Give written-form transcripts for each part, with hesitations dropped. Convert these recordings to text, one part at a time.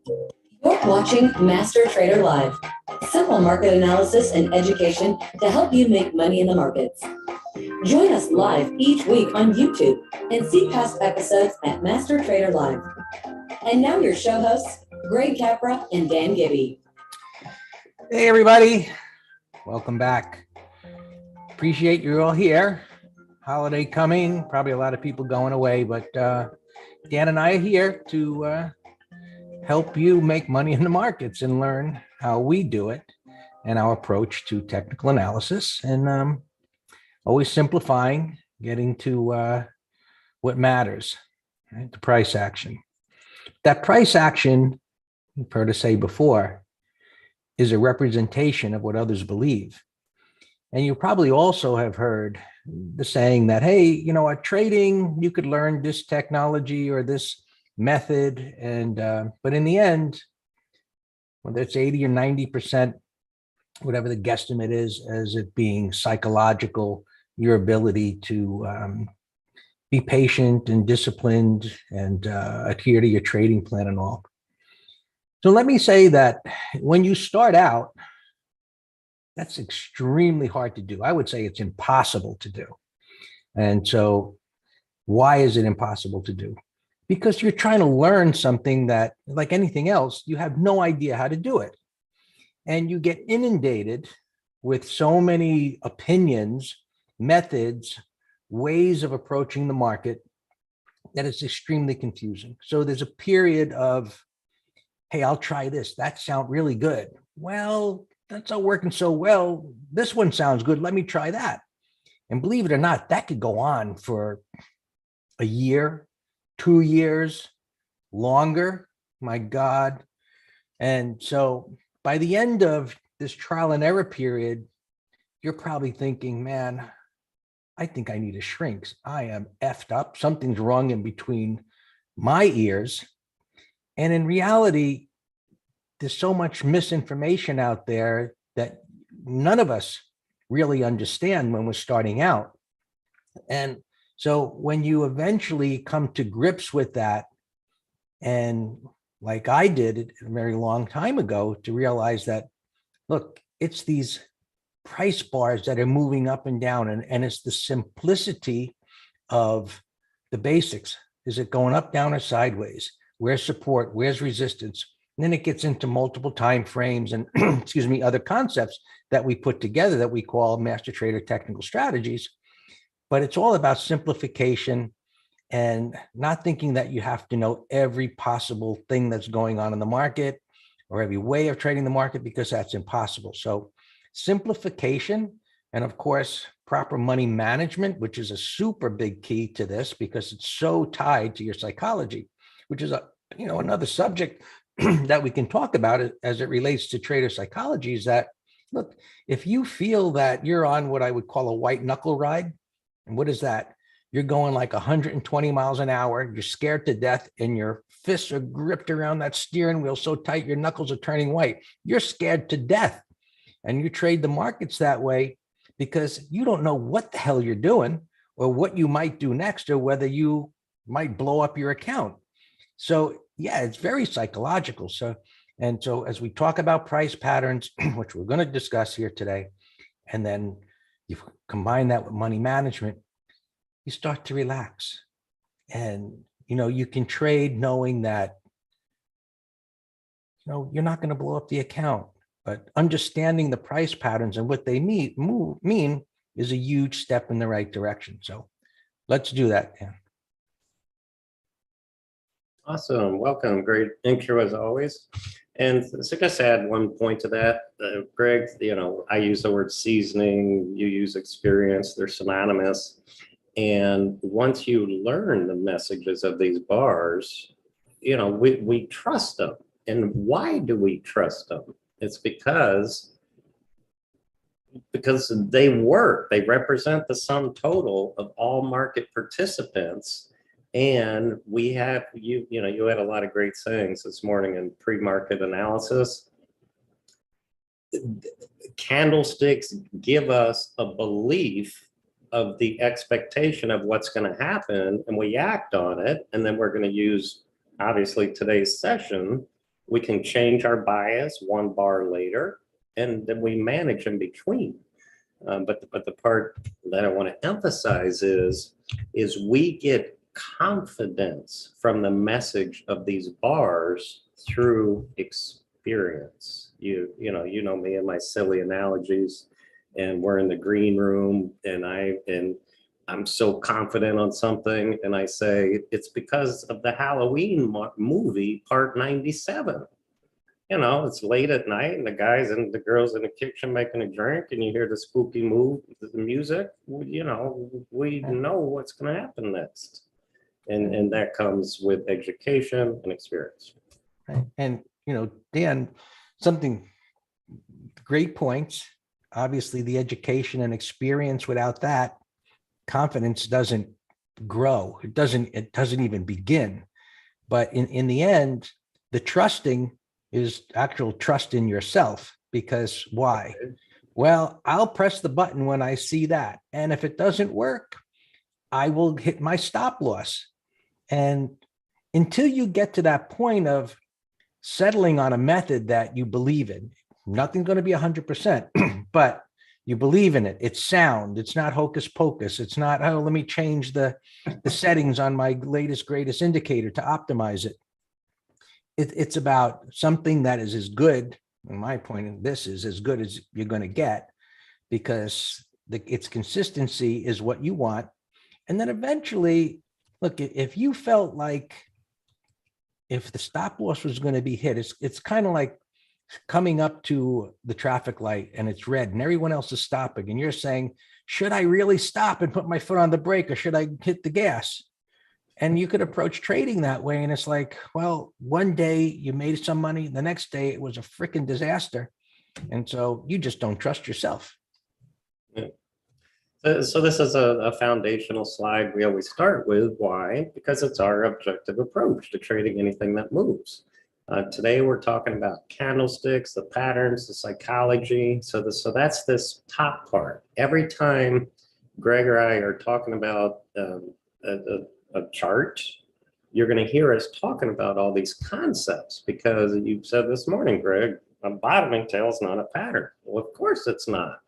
You're watching Master Trader Live, simple market analysis and education to help you make money in the markets. Join us live each week on YouTube and see past episodes at Master Trader Live. And now your show hosts, Greg Capra and Dan Gibby. Hey everybody, welcome back. Appreciate you all here. Holiday coming, probably a lot of people going away, but Dan and I are here to help you make money in the markets and learn how we do it and our approach to technical analysis, and always simplifying, getting to what matters, right? The price action. That price action, you've heard us say before, is a representation of what others believe. And you probably also have heard the saying that, hey, you know what, trading, you could learn this technology or this method, and but in the end, whether it's 80 or 90%, whatever the guesstimate is, as it being psychological, your ability to be patient and disciplined and adhere to your trading plan and all. So let me say that when you start out, that's extremely hard to do. I would say it's impossible to do. And so why is it impossible to do? Because you're trying to learn something that, like anything else, you have no idea how to do it. And you get inundated with so many opinions, methods, ways of approaching the market that it's extremely confusing. So there's a period of, hey, I'll try this. That sounds really good. Well, that's not working so well. This one sounds good. Let me try that. And believe it or not, that could go on for a year, 2 years, longer. My God. And so by the end of this trial and error period, you're probably thinking, man, I think I need a shrink. I am effed up. Something's wrong in between my ears. And in reality, there's so much misinformation out there that none of us really understand when we're starting out. And so when you eventually come to grips with that, and like I did a very long time ago, to realize that, look, it's these price bars that are moving up and down, and it's the simplicity of the basics. Is it going up, down, or sideways? Where's support? Where's resistance? And then it gets into multiple time frames and excuse me, other concepts that we put together that we call Master Trader Technical Strategies. But it's all about simplification and not thinking that you have to know every possible thing that's going on in the market or every way of trading the market, because that's impossible. So simplification, and of course, proper money management, which is a super big key to this because it's so tied to your psychology, which is another subject that we can talk about as it relates to trader psychology. Is that, look, if you feel that you're on what I would call a white knuckle ride, and what is that? You're going like 120 miles an hour, you're scared to death, and your fists are gripped around that steering wheel so tight your knuckles are turning white. You're scared to death. And you trade the markets that way because you don't know what the hell you're doing or what you might do next or whether you might blow up your account. So yeah, it's very psychological. So as we talk about price patterns, which we're going to discuss here today, and then you combine that with money management, you start to relax. And, you can trade knowing that, you're not going to blow up the account. But understanding the price patterns and what they mean is a huge step in the right direction. So let's do that. Yeah. Awesome. Welcome. Great intro as always. And so just add one point to that, Greg, I use the word seasoning, you use experience, they're synonymous. And once you learn the messages of these bars, we trust them. And why do we trust them? It's because they work. They represent the sum total of all market participants. And we have, you had a lot of great sayings this morning in pre-market analysis. Candlesticks give us a belief of the expectation of what's going to happen, and we act on it. And then we're going to use, obviously, today's session We can change our bias one bar later, and then we manage in between. But the part that I want to emphasize is we get confidence from the message of these bars through experience. You know me and my silly analogies, and we're in the green room, and I'm so confident on something, and I say it's because of the Halloween movie part 97. It's late at night and the guys and the girls in the kitchen making a drink, and you hear the spooky the music. We know what's going to happen next, and that comes with education and experience. Right. And Dan, something great points. Obviously, the education and experience, without that, confidence doesn't grow. It doesn't even begin. But in the end, the trusting is actual trust in yourself. Because why? Well, I'll press the button when I see that. And if it doesn't work, I will hit my stop loss. And until you get to that point of settling on a method that you believe in, nothing's going to be 100%, but you believe in it. It's sound. It's not hocus pocus. It's not, oh, let me change the settings on my latest, greatest indicator to optimize it. It's about something that is as good, in my point, and this is as good as you're going to get, because its consistency is what you want. And then eventually, look, if you felt like if the stop loss was going to be hit, it's kind of like coming up to the traffic light and it's red and everyone else is stopping. And you're saying, should I really stop and put my foot on the brake, or should I hit the gas? And you could approach trading that way. And it's like, well, one day you made some money. The next day it was a freaking disaster. And so you just don't trust yourself. Yeah. So this is a foundational slide we always start with. Why? Because it's our objective approach to trading anything that moves. Today we're talking about candlesticks, the patterns, the psychology. So that's this top part. Every time Greg or I are talking about a chart, you're going to hear us talking about all these concepts, because you said this morning, Greg, a bottoming tail is not a pattern. Well, of course it's not.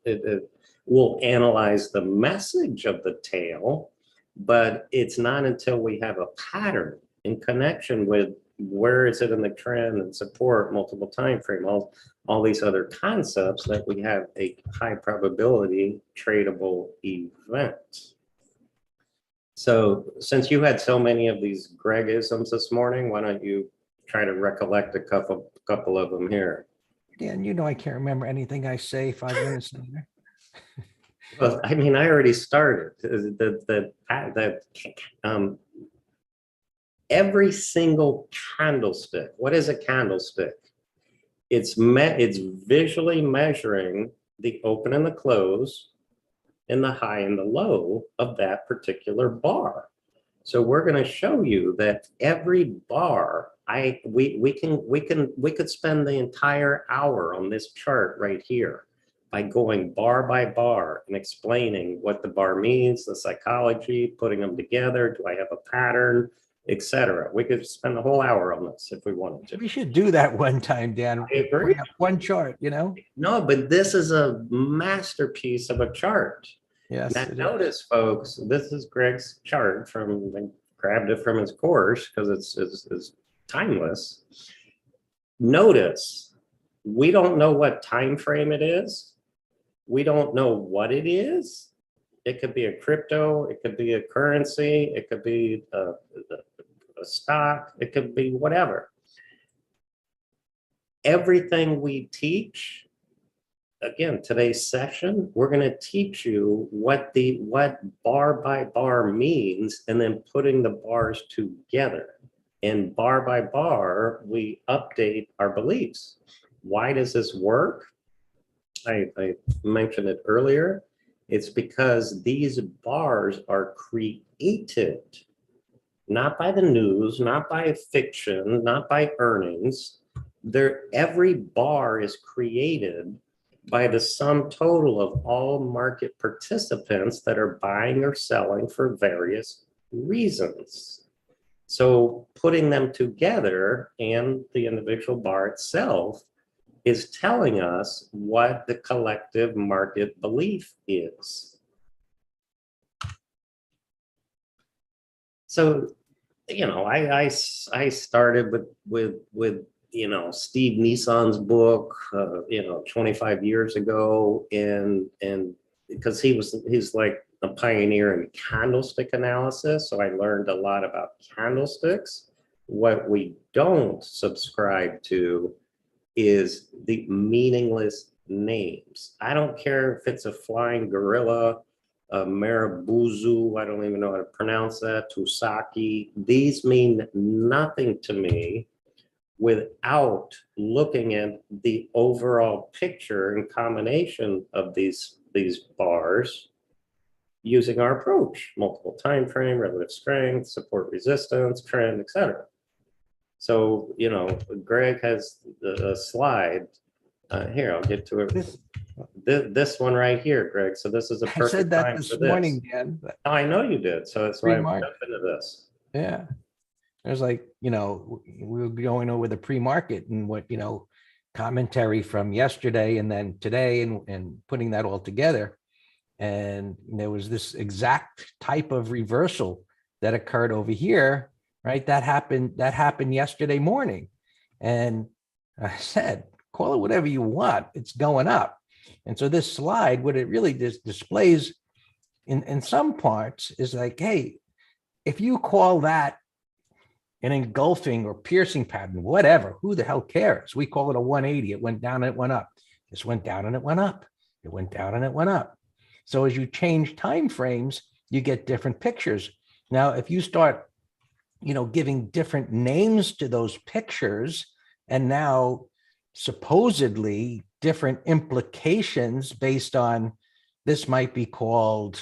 We'll analyze the message of the tail, but it's not until we have a pattern in connection with where is it in the trend and support, multiple time frame, all these other concepts, that we have a high probability tradable event. So since you had so many of these Gregisms this morning, why don't you try to recollect a couple of them here? Dan, I can't remember anything I say 5 minutes later. Well, I mean, I already started. Every single candlestick. What is a candlestick? It's visually measuring the open and the close, and the high and the low of that particular bar. So we're going to show you that every bar, we could spend the entire hour on this chart right here by going bar by bar and explaining what the bar means, the psychology, putting them together. Do I have a pattern, etc. We could spend a whole hour on this if we wanted to. We should do that one time, Dan. I agree. One chart, No, but this is a masterpiece of a chart. Yes. Now, notice, folks, this is Greg's chart grabbed it from his course because it's timeless. Notice, we don't know what time frame it is. We don't know what it is. It could be a crypto, it could be a currency, it could be a stock, it could be whatever. Everything we teach, again, today's session, we're going to teach you what bar by bar means, and then putting the bars together. And bar by bar, we update our beliefs. Why does this work? I mentioned it earlier. It's because these bars are created, not by the news, not by fiction, not by earnings. Every bar is created by the sum total of all market participants that are buying or selling for various reasons. So putting them together and the individual bar itself is telling us what the collective market belief is. So, you know, I started with you know, Steve Nissan's book, you know, 25 years ago, and because he's like a pioneer in candlestick analysis, so I learned a lot about candlesticks. What we don't subscribe to is the meaningless names. I don't care if it's a flying gorilla, a Marabuzu, I don't even know how to pronounce that, Tusaki. These mean nothing to me without looking at the overall picture and combination of these bars using our approach: multiple time frame, relative strength, support resistance, trend, etc. So, you know, Greg has a slide. Here, I'll get to it. This one right here, Greg. So this is a I perfect said that time this for this. morning, Dan. Oh, I know you did. So that's why I'm Pre-market. jumping to this. Yeah. There's like, you know, we were going over the pre-market and what, you know, commentary from yesterday and then today and putting that all together. And there was this exact type of reversal that occurred over here, right? That happened yesterday morning. And I said, call it whatever you want, it's going up. And so this slide, what it really just displays in some parts is like, hey, if you call that an engulfing or piercing pattern, whatever, who the hell cares? We call it a 180. It went down and it went up. This went down and it went up. It went down and it went up. So as you change time frames, you get different pictures. Now, if you start, you know, giving different names to those pictures, and now supposedly different implications based on, this might be called,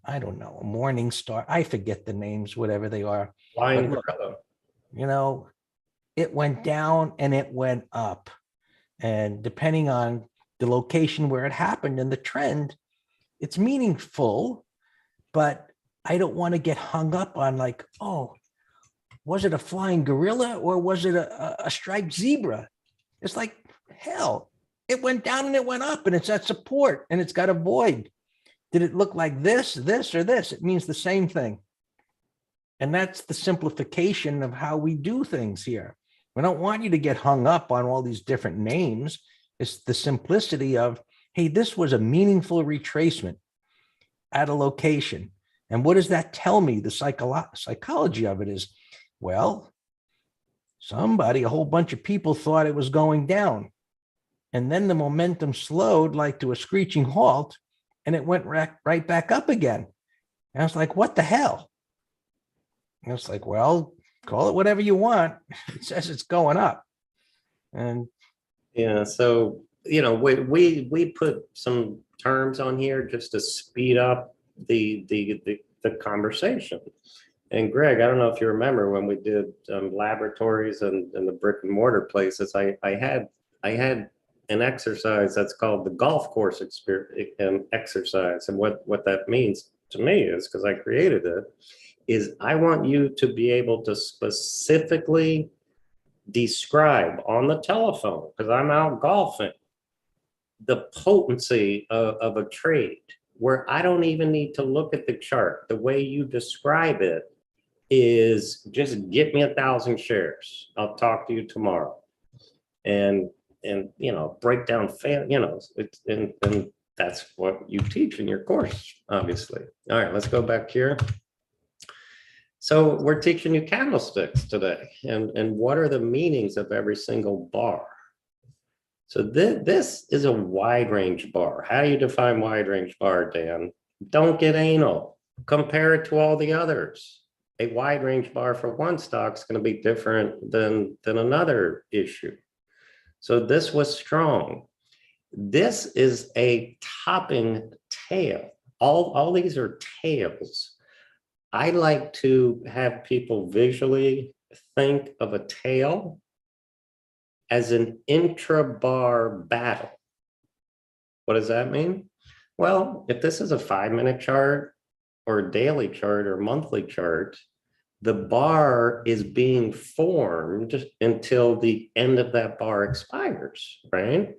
I don't know, a morning star. I forget the names, whatever they are. Flying Look, gorilla. you know, it went down and it went up. And depending on the location where it happened and the trend, it's meaningful, but I don't want to get hung up on like, oh, was it a flying gorilla or was it a striped zebra? It's like, hell, it went down and it went up and it's at support and it's got a void. Did it look like this, or this? It means the same thing. And that's the simplification of how we do things here. We don't want you to get hung up on all these different names. It's the simplicity of, hey, this was a meaningful retracement at a location. And what does that tell me? The psychology of it is, well, a whole bunch of people thought it was going down. And then the momentum slowed like to a screeching halt, and it went right back up again. And I was like, what the hell? And it's like, well, call it whatever you want. It says it's going up. And yeah, so, you know, we put some terms on here just to speed up the conversation. And Greg, I don't know if you remember when we did laboratories and the brick and mortar places, I had an exercise that's called the golf course exercise. And what that means to me is, because I created it, is I want you to be able to specifically describe on the telephone, because I'm out golfing, the potency of a trade where I don't even need to look at the chart. The way you describe it is just get me 1,000 shares. I'll talk to you tomorrow. And you know, break down, you know, it's, and that's what you teach in your course, obviously. All right, let's go back here. So we're teaching you candlesticks today, and what are the meanings of every single bar. So this is a wide range bar. How do you define wide range bar, Dan? Don't get anal. Compare it to all the others. A wide range bar for one stock is going to be different than another issue. So this was strong. This is a topping tail. All these are tails. I like to have people visually think of a tail as an intra-bar battle. What does that mean? Well, if this is a 5-minute chart or daily chart or monthly chart, the bar is being formed until the end of that bar expires, right?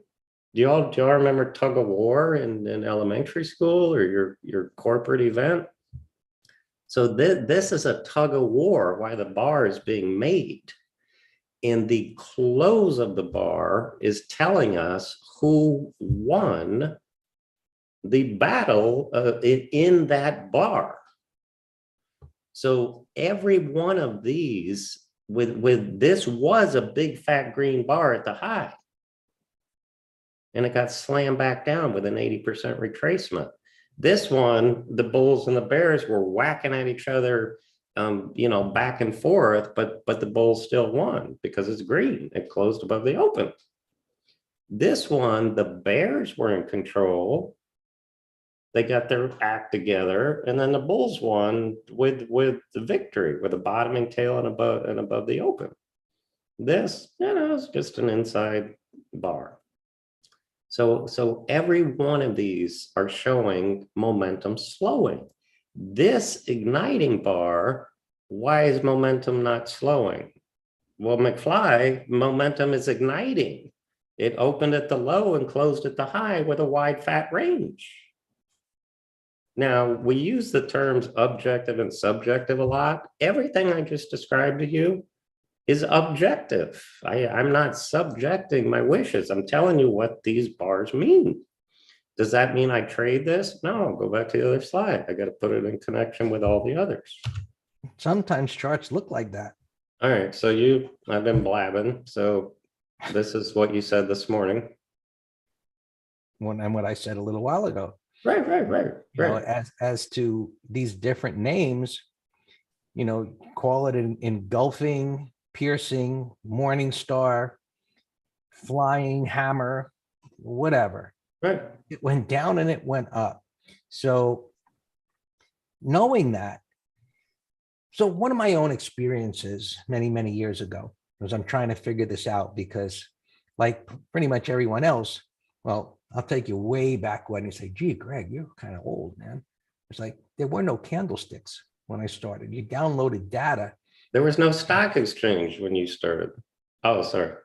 Do y'all remember tug of war in elementary school or your corporate event? So this is a tug of war while the bar is being made. And the close of the bar is telling us who won the battle in that bar. So every one of these with this was a big fat green bar at the high. And it got slammed back down with an 80% retracement. This one, the bulls and the bears were whacking at each other, back and forth, but the bulls still won because it's green. It closed above the open. This one, the bears were in control. They got their act together, and then the bulls won with the victory, with a bottoming tail and above the open. This, is just an inside bar. So every one of these are showing momentum slowing. This igniting bar, why is momentum not slowing? Well, McFly, momentum is igniting. It opened at the low and closed at the high with a wide fat range. Now, we use the terms objective and subjective a lot. Everything I just described to you is objective. I'm not subjecting my wishes. I'm telling you what these bars mean. Does that mean I trade this? No, go back to the other slide. I got to put it in connection with all the others. Sometimes charts look like that. All right, so I've been blabbing. So this is what you said this morning. And what I said a little while ago. Right. You know, as to these different names, call it an engulfing, piercing, morning star, flying hammer, whatever. Right. It went down and it went up. So knowing that, so one of my own experiences many, many years ago was I'm trying to figure this out because like pretty much everyone else, well, I'll take you way back when you say, gee, Greg, you're kind of old, man. It's like there were no candlesticks when I started. You downloaded data. There was no stock exchange when you started. Oh, sorry.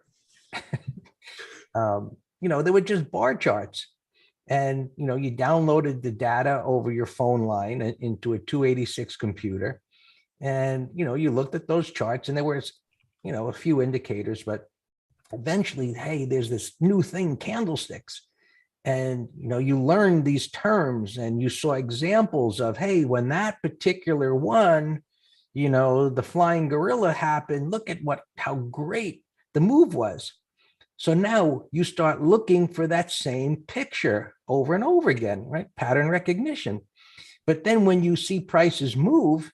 There were just bar charts. And, you downloaded the data over your phone line into a 286 computer. And, you looked at those charts and there was, a few indicators, but eventually, hey, there's this new thing, candlesticks. And, you learned these terms and you saw examples of, hey, when that particular one, the flying gorilla happened, look at how great the move was. So now you start looking for that same picture over and over again, right? Pattern recognition. But then when you see prices move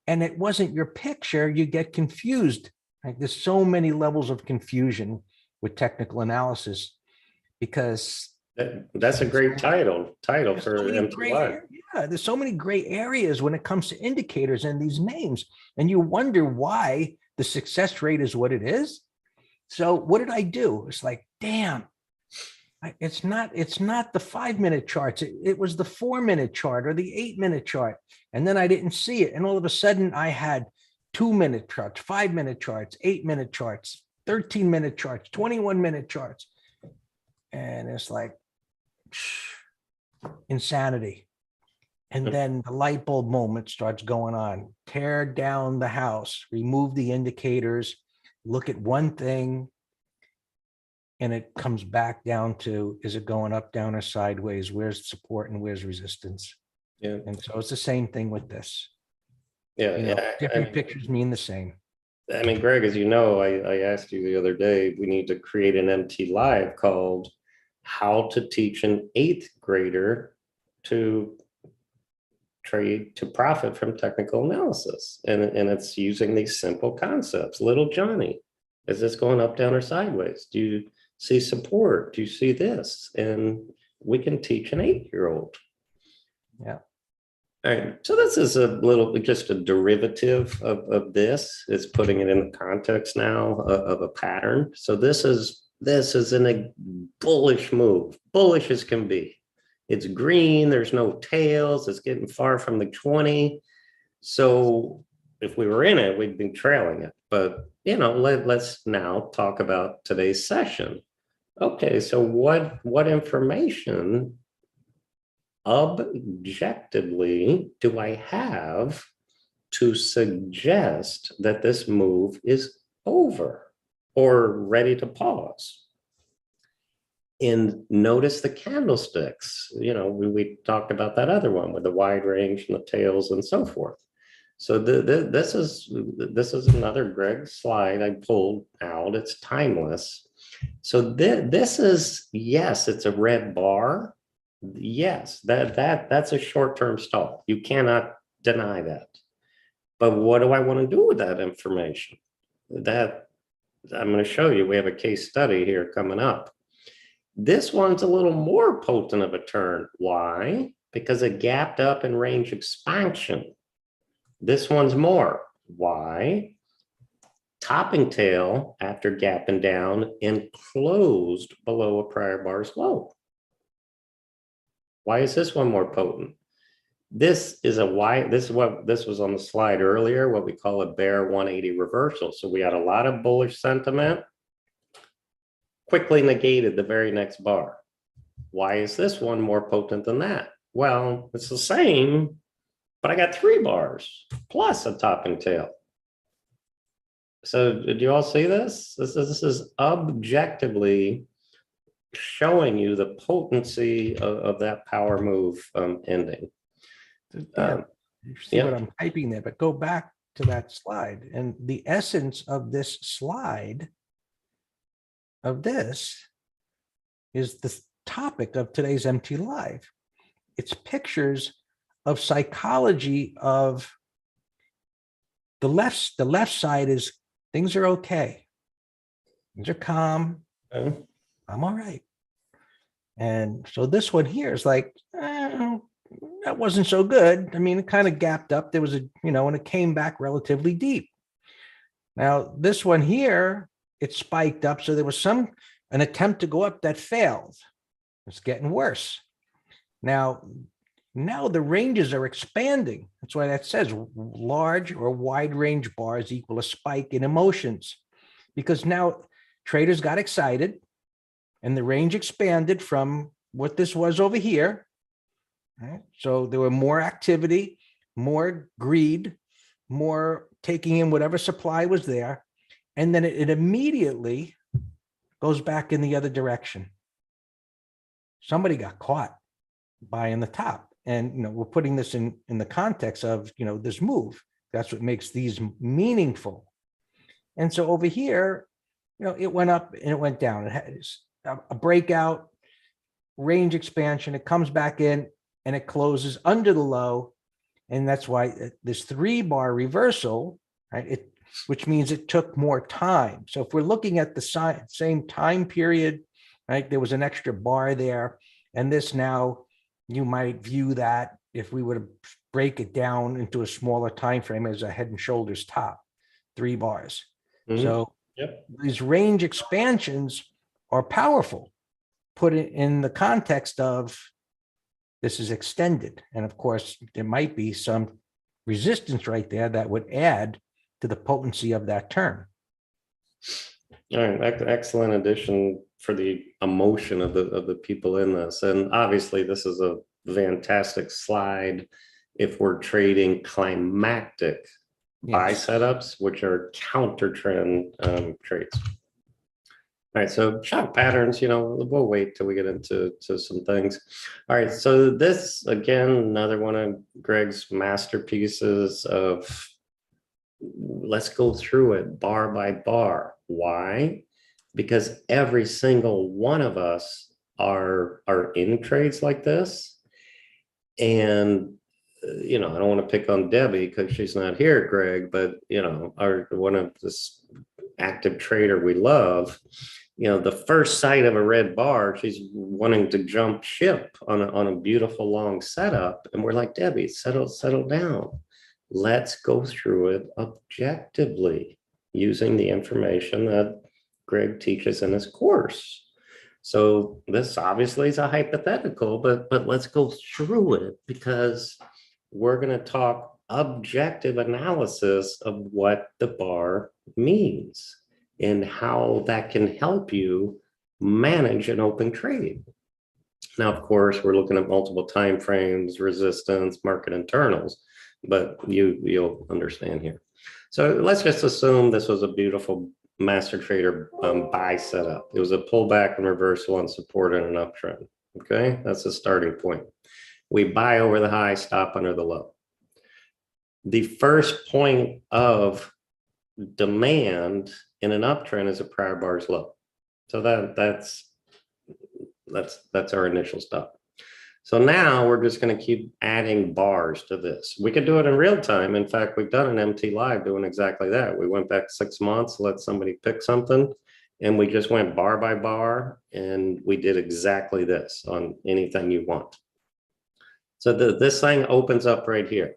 and it wasn't your picture, you get confused. Right? There's so many levels of confusion with technical analysis because that's a great title for MTY. Yeah, there's so many gray areas when it comes to indicators and these names, and you wonder why the success rate is what it is. So what did I do? It's like, damn, it's not the 5-minute charts. It was the 4-minute chart or the 8-minute chart, and then I didn't see it, and all of a sudden I had 2-minute charts, 5-minute charts, 8-minute charts, 13-minute charts, 21-minute charts, and it's like insanity. And then the light bulb moment starts going on. Tear down the house, remove the indicators, look at one thing, and it comes back down to, is it going up, down, or sideways? Where's support and where's resistance? Yeah. And so it's the same thing with this. Yeah. Different pictures mean the same. I mean, Greg, as you know, I asked you the other day, we need to create an MT Live called How to Teach an 8th Grader to Trade to Profit from Technical Analysis. And it's using these simple concepts. Little Johnny, is this going up, down, or sideways? Do you see support? Do you see this? And we can teach an 8-year-old. Yeah. All right, so this is just a derivative of this. It's putting it in the context now of a pattern. So this is in a bullish move, bullish as can be. It's green, there's no tails, it's getting far from the 20. So if we were in it, we'd be trailing it. But, let's now talk about today's session. Okay, so what information objectively do I have to suggest that this move is over or ready to pause? And notice the candlesticks. We talked about that other one with the wide range and the tails and so forth. So this is another Greg slide I pulled out. It's timeless. So this is, yes, it's a red bar. Yes, that's a short-term stall. You cannot deny that. But what do I want to do with that information? That I'm going to show you. We have a case study here coming up. This one's a little more potent of a turn. Why? Because it gapped up in range expansion. This one's more. Why? Topping tail after gapping down and closed below a prior bar's low. Why is this one more potent? This is this was on the slide earlier, what we call a bear 180 reversal. So we had a lot of bullish sentiment, quickly negated the very next bar. Why is this one more potent than that? Well, it's the same, but I got 3 bars plus a topping tail. So did you all see this? This is objectively showing you the potency of that power move ending. You see what I'm typing there, but go back to that slide. And the essence of this slide of this is the topic of today's MT Live. It's pictures of psychology of the left side is things are okay. Things are calm. Okay. I'm all right. And so this one here is like, that wasn't so good. I mean, it kind of gapped up. There was and it came back relatively deep. Now, this one here, it spiked up. So there was an attempt to go up that failed. It's getting worse. Now the ranges are expanding. That's why that says large or wide range bars equal a spike in emotions, because now traders got excited and the range expanded from what this was over here. Right? So there were more activity, more greed, more taking in whatever supply was there. And then it immediately goes back in the other direction. Somebody got caught buying the top. And, we're putting this in the context of, this move. That's what makes these meaningful. And so over here, it went up and it went down. It has a breakout, range expansion. It comes back in and it closes under the low. And that's why this 3-bar reversal, right? Which means it took more time. So if we're looking at the same time period, right, there was an extra bar there. And this now, you might view that if we were to break it down into a smaller time frame as a head and shoulders top, 3 bars. Mm-hmm. So these range expansions are powerful. Put it in the context of this is extended. And of course, there might be some resistance right there that would add to the potency of that turn. All right, excellent addition for the emotion of the people in this. And obviously this is a fantastic slide if we're trading climactic buy setups, which are counter trend trades. All right, so shock patterns, we'll wait till we get into some things. All right, so this, again, another one of Greg's masterpieces of, let's go through it bar by bar. Why? Because every single one of us are in trades like this. And I don't want to pick on Debbie because she's not here, Greg, but one of this active trader we love, the first sight of a red bar, she's wanting to jump ship on a beautiful long setup. And we're like, Debbie, settle down. Let's go through it objectively using the information that Greg teaches in his course. So this obviously is a hypothetical, but let's go through it because we're going to talk objective analysis of what the bar means and how that can help you manage an open trade. Now, of course, we're looking at multiple time frames, resistance, market internals, but you'll understand here. So let's just assume this was a beautiful master trader buy setup. It was a pullback and reversal on support and an uptrend. Okay, that's the starting point. We buy over the high, stop under the low. The first point of demand in an uptrend is a prior bar's low. So that's our initial stop. So now we're just going to keep adding bars to this. We could do it in real time. In fact, we've done an MT Live doing exactly that. We went back 6 months, let somebody pick something, and we just went bar by bar, and we did exactly this on anything you want. So this thing opens up right here.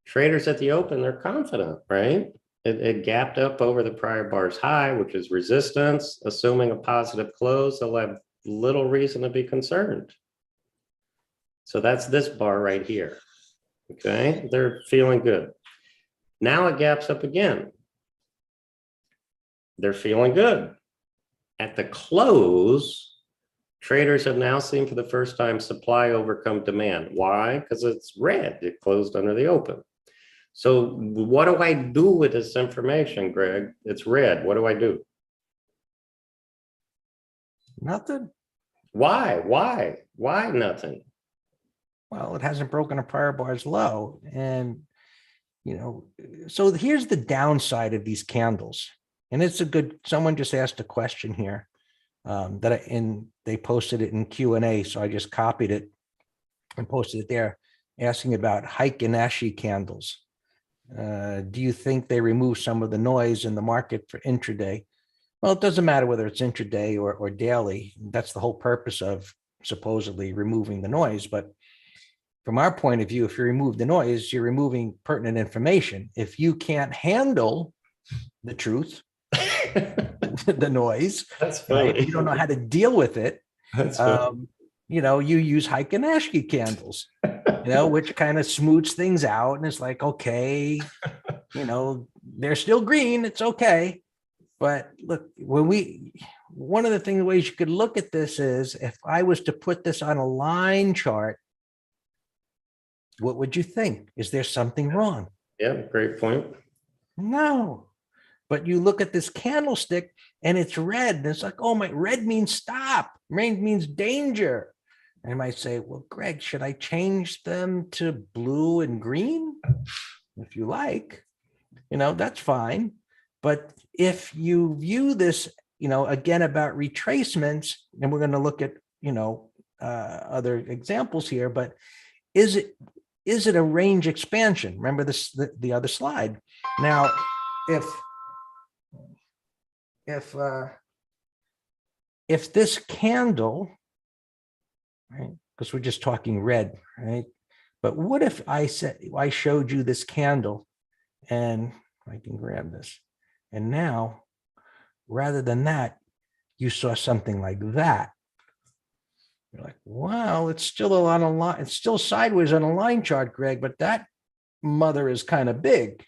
Traders at the open, they're confident, right? It gapped up over the prior bar's high, which is resistance. Assuming a positive close, they'll have little reason to be concerned. So that's this bar right here. Okay, they're feeling good. Now it gaps up again. They're feeling good. At the close, traders have now seen for the first time supply overcome demand. Why? Because it's red. It closed under the open. So what do I do with this information, Greg? It's red. What do I do? Nothing. Why? Why nothing? Well, it hasn't broken a prior bar's low. And, so here's the downside of these candles. And it's a good, someone just asked a question here they posted it in Q&A. So I just copied it and posted it there, asking about Heikin-Ashi candles. Do you think they remove some of the noise in the market for intraday? Well, it doesn't matter whether it's intraday or daily. That's the whole purpose of supposedly removing the noise. But from our point of view, if you remove the noise, you're removing pertinent information. If you can't handle the truth, the noise, That's funny. right? You don't know how to deal with it. That's funny. You use Heikin-Ashi candles, which kind of smooths things out. And it's like, okay, they're still green. It's okay. But look, one of the ways you could look at this is if I was to put this on a line chart, what would you think? Is there something wrong? Yeah, great point. No. But you look at this candlestick and it's red. And it's like, oh, my red means stop. Red means danger. And I might say, well, Greg, should I change them to blue and green? If you like, that's fine. But if you view this, again, about retracements, and we're going to look at, other examples here, but is it a range expansion? Remember the other slide. Now, if this candle, right, because we're just talking red, right? But what if I showed you this candle, and I can grab this, and now, rather than that, you saw something like that. You're like, wow, it's still on a line. It's still sideways on a line chart, Greg, but that mother is kind of big.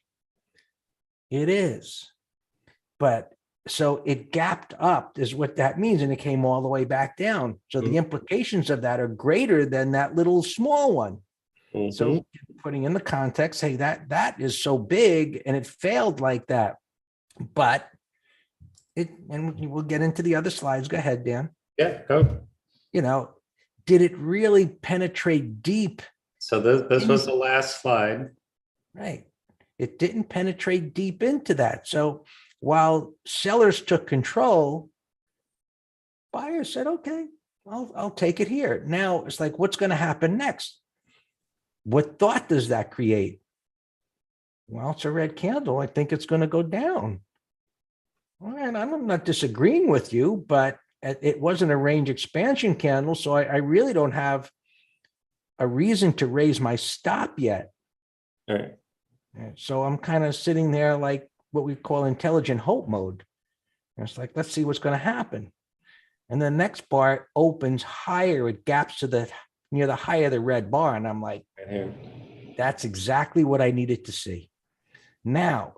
It is. But so it gapped up is what that means. And it came all the way back down. So the implications of that are greater than that little small one. Mm-hmm. So putting in the context, hey, that is so big and it failed like that. But and we'll get into the other slides. Go ahead, Dan. Yeah, go. Did it really penetrate deep? So this was the last slide. Right. It didn't penetrate deep into that. So while sellers took control, buyers said, okay, I'll take it here. Now it's like, what's going to happen next? What thought does that create? Well, it's a red candle. I think it's going to go down. All right, I'm not disagreeing with you, but it wasn't a range expansion candle, so I really don't have a reason to raise my stop yet. All right. So I'm kind of sitting there like what we call intelligent hope mode. And it's like, let's see what's going to happen. And the next bar opens higher. It gaps to the near the high of the red bar. And I'm like, that's exactly what I needed to see. Now,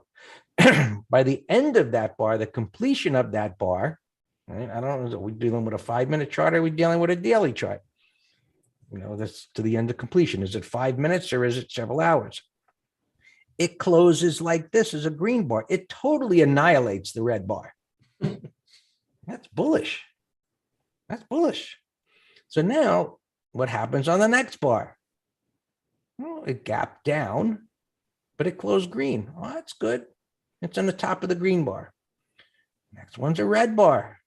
by the end of that bar, the completion of that bar, right, I don't know, are we dealing with a 5-minute chart? Or are we dealing with a daily chart? You know, that's to the end of completion. Is it 5 minutes or is it several hours? It closes like this as a green bar. It totally annihilates the red bar. That's bullish. That's bullish. So now what happens on the next bar? Well, it gapped down, but it closed green. Oh, that's good. It's on the top of the green bar. Next one's a red bar.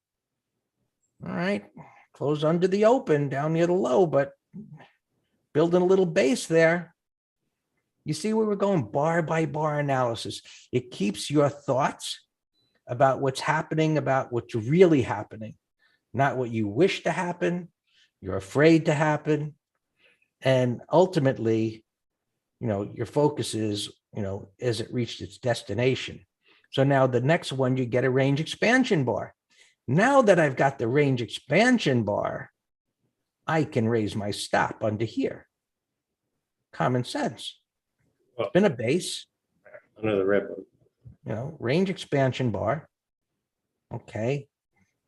All right. Close under the open down near the low, but building a little base there. You see where we're going, bar by bar analysis. It keeps your thoughts about what's happening, about what's really happening, not what you wish to happen, you're afraid to happen. And ultimately, you know, your focus is, you know, as it reached its destination. So now the next one, you get a range expansion bar. Now that I've got the range expansion bar, I can raise my stop under here. Common sense. It's been a base. Under the red one. You know, range expansion bar. Okay.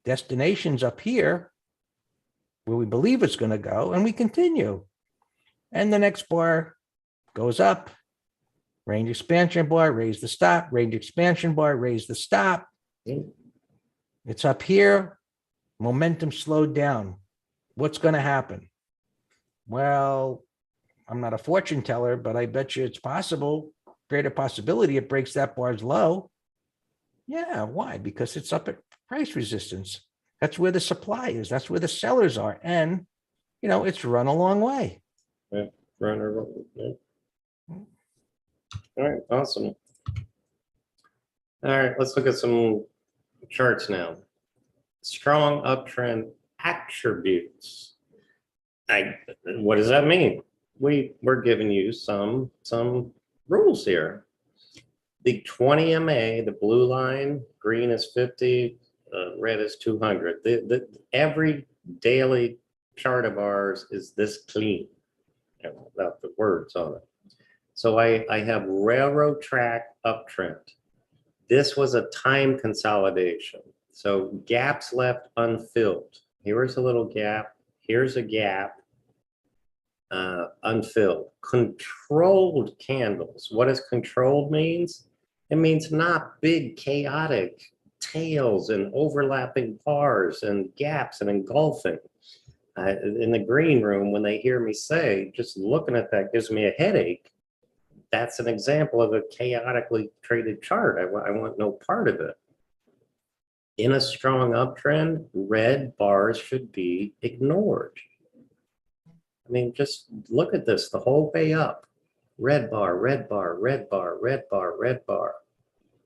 Destination's up here where we believe it's going to go, and we continue. And the next bar goes up. Range expansion bar, raise the stop. Range expansion bar, raise the stop. It's up here. Momentum slowed down. What's going to happen? Well, I'm not a fortune teller, but I bet you it's possible, greater possibility it breaks that bar's low. Yeah, why? Because it's up at price resistance. That's where the supply is. That's where the sellers are. And, you know, it's run a long way. Yeah, runner. Yeah. All right, awesome. All right, let's look at some charts now. Strong uptrend attributes. What does that mean? We're giving you some rules here. The 20 MA, the blue line, green is 50, red is 200. Every daily chart of ours is this clean, without the words on it. So I have railroad track uptrend. This was a time consolidation. So gaps left unfilled. Here's a little gap. Here's a gap. Unfilled. Controlled candles. What does controlled means? It means not big chaotic tails and overlapping bars and gaps and engulfing. In the green room, when they hear me say, just looking at that gives me a headache. That's an example of a chaotically traded chart. I want no part of it. In a strong uptrend, red bars should be ignored. I mean, just look at this the whole way up. Red bar, red bar, red bar, red bar, red bar.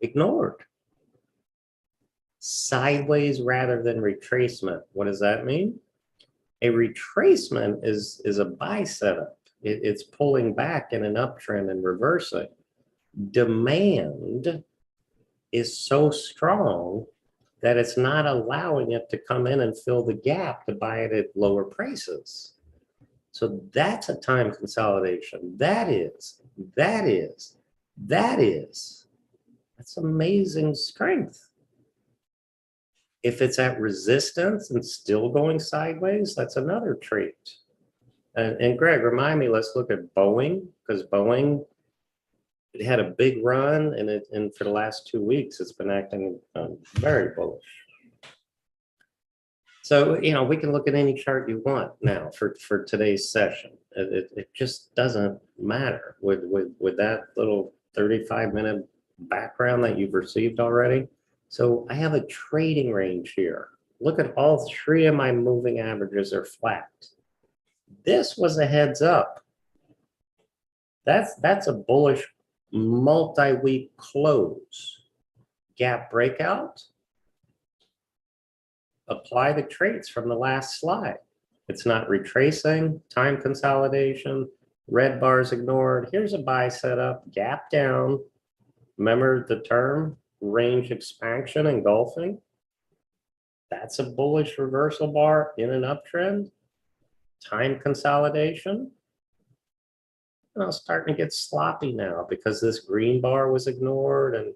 Ignored. Sideways rather than retracement. What does that mean? A retracement is a buy setup. It's pulling back in an uptrend and reversing. Demand is so strong that it's not allowing it to come in and fill the gap to buy it at lower prices. So that's a time consolidation. That's amazing strength. If it's at resistance and still going sideways, that's another trait. And Greg, remind me, let's look at Boeing, because Boeing, it had a big run, and for the last 2 weeks, it's been acting very bullish. So, you know, we can look at any chart you want now for today's session. It just doesn't matter with that little 35-minute background that you've received already. So I have a trading range here. Look at all three of my moving averages are flat. This was a heads up. That's a bullish multi-week close. Gap breakout. Apply the traits from the last slide. It's not retracing, time consolidation, red bars ignored. Here's a buy setup, gap down. Remember the term, range expansion engulfing? That's a bullish reversal bar in an uptrend. Time consolidation. Starting to get sloppy now because this green bar was ignored. And,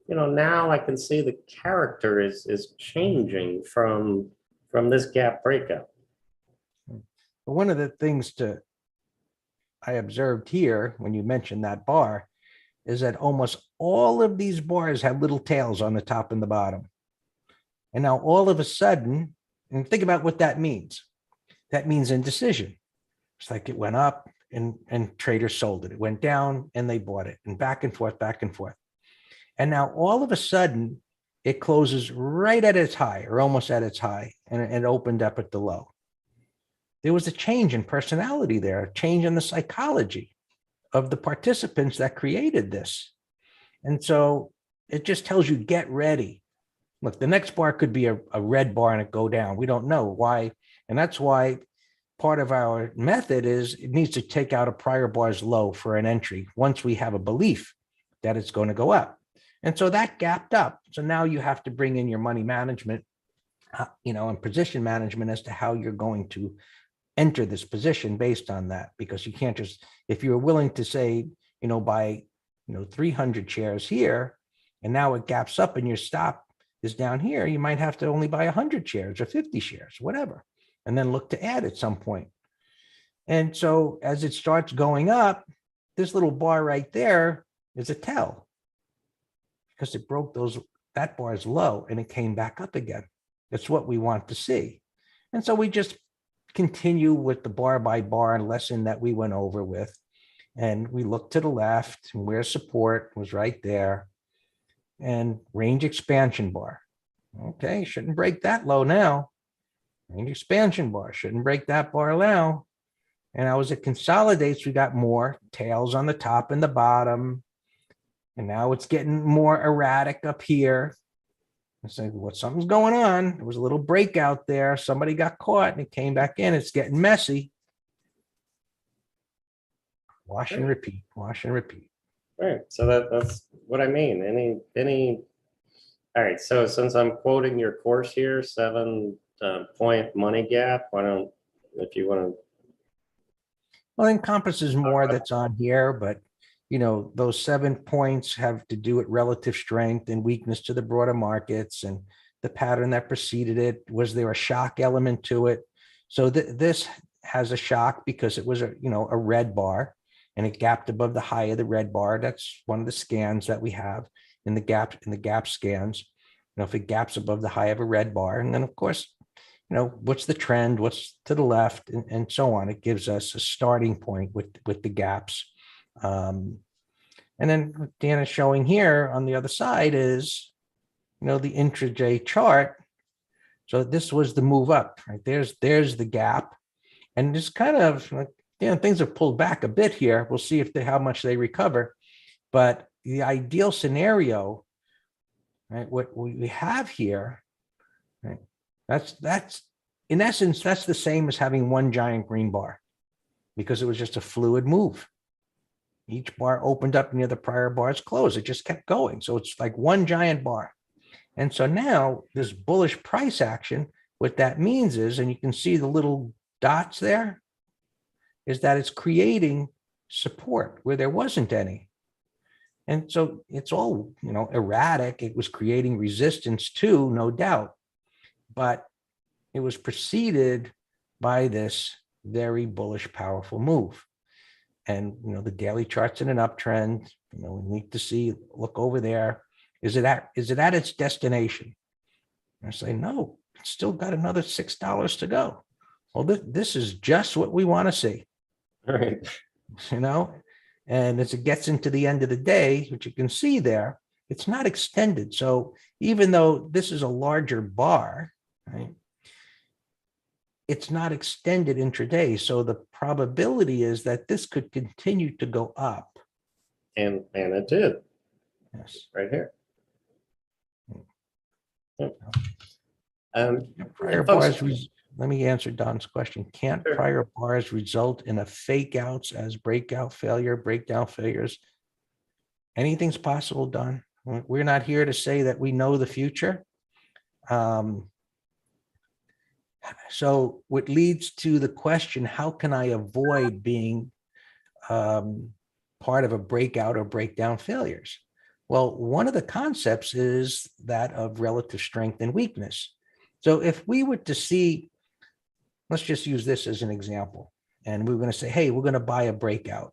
now I can see the character is changing from this gap breakout. One of the things I observed here when you mentioned that bar is that almost all of these bars have little tails on the top and the bottom. And now all of a sudden, and think about what that means. That means indecision. It's like it went up and traders sold it. It went down and they bought it, and back and forth, back and forth. And now all of a sudden it closes right at its high or almost at its high, and it opened up at the low. There was a change in personality there, a change in the psychology of the participants that created this. And so it just tells you, get ready. Look, the next bar could be a red bar and it go down. We don't know why. And that's why part of our method is it needs to take out a prior bar's low for an entry once we have a belief that it's going to go up. And so that gapped up. So now you have to bring in your money management, and position management as to how you're going to enter this position based on that, because you can't just, if you're willing to say, buy, 300 shares here, and now it gaps up and your stop is down here, you might have to only buy 100 shares or 50 shares, whatever, and then look to add at some point. And so as it starts going up, this little bar right there is a tell, because it broke that bar's low and it came back up again. That's what we want to see. And so we just continue with the bar by bar lesson that we went over with. And we look to the left, and where support was right there. And range expansion bar. Okay, shouldn't break that low now. Range expansion bar, shouldn't break that bar now. And now as it consolidates, we got more tails on the top and the bottom. And now it's getting more erratic up here. I said, well, something's going on. There was a little breakout there. Somebody got caught and it came back in. It's getting messy. Wash and repeat, wash and repeat. All right. So that's what I mean. All right. So since I'm quoting your course here, 7-point money gap, why don't, if you want to. Well, it encompasses more that's on here, but those 7 points have to do with relative strength and weakness to the broader markets and the pattern that preceded it. Was there a shock element to it? So this has a shock because it was a red bar and it gapped above the high of the red bar. That's one of the scans that we have in the gap scans. If it gaps above the high of a red bar, and then of course, what's the trend, what's to the left, and so on. It gives us a starting point with the gaps. And then what Dan is showing here on the other side is, the intraday chart. So this was the move up, right? There's the gap. And it's kind of like, things have pulled back a bit here. We'll see how much they recover. But the ideal scenario, right, what we have here, right, that's in essence, that's the same as having one giant green bar, because it was just a fluid move. Each bar opened up near the prior bar's close. It just kept going. So it's like one giant bar. And so now this bullish price action, what that means is, and you can see the little dots there, is that it's creating support where there wasn't any. And so it's all, erratic. It was creating resistance too, no doubt. But it was preceded by this very bullish, powerful move. And, the daily chart's in an uptrend. We need to look over there. Is it at its destination? And I say, no, it's still got another $6 to go. Well, this is just what we want to see. All right. And as it gets into the end of the day, which you can see there, it's not extended. So even though this is a larger bar, right, it's not extended intraday. So the probability is that this could continue to go up. And it did. Yes. Right here. Prior bars, let me answer Don's question. Can't Sure. prior bars result in a fake outs as breakout failure, breakdown failures? Anything's possible, Don. We're not here to say that we know the future. So what leads to the question, how can I avoid being part of a breakout or breakdown failures? Well, one of the concepts is that of relative strength and weakness. So if we were to see, let's just use this as an example, and we were going to say, hey, we're going to buy a breakout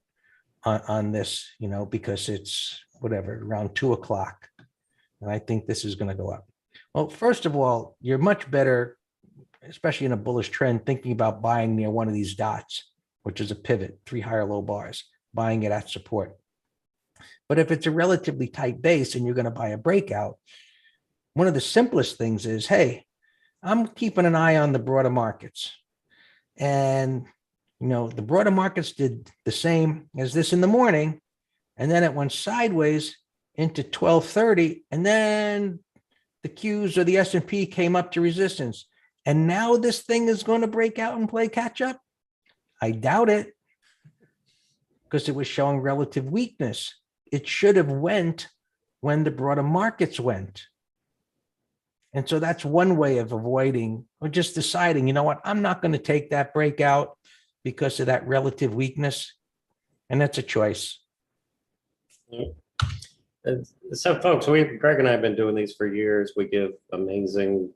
on this, because it's whatever, around 2:00. And I think this is going to go up. Well, first of all, you're much better, especially in a bullish trend, thinking about buying near one of these dots, which is a pivot, 3 higher low bars, buying it at support. But if it's a relatively tight base and you're going to buy a breakout, one of the simplest things is, hey, I'm keeping an eye on the broader markets. And, the broader markets did the same as this in the morning. And then it went sideways into 1230. And then the Qs or the S&P came up to resistance. And now this thing is going to break out and play catch up? I doubt it, because it was showing relative weakness. It should have went when the broader markets went. And so that's one way of avoiding, or just deciding, you know what, I'm not going to take that breakout because of that relative weakness. And that's a choice. So folks, Greg and I have been doing these for years. We give amazing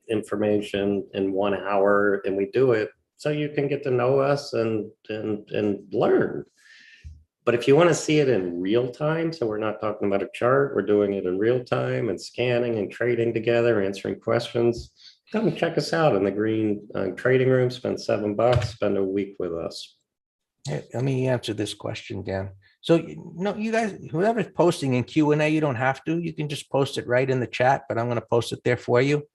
information in 1 hour, and we do it so you can get to know us and learn. But if you want to see it in real time, so we're not talking about a chart, we're doing it in real time and scanning and trading together, answering questions, come check us out in the green trading room. Spend $7, spend a week with us. Hey, let me answer this question, Dan. So, you guys, whoever's posting in Q&A, you don't have to. You can just post it right in the chat, but I'm going to post it there for you.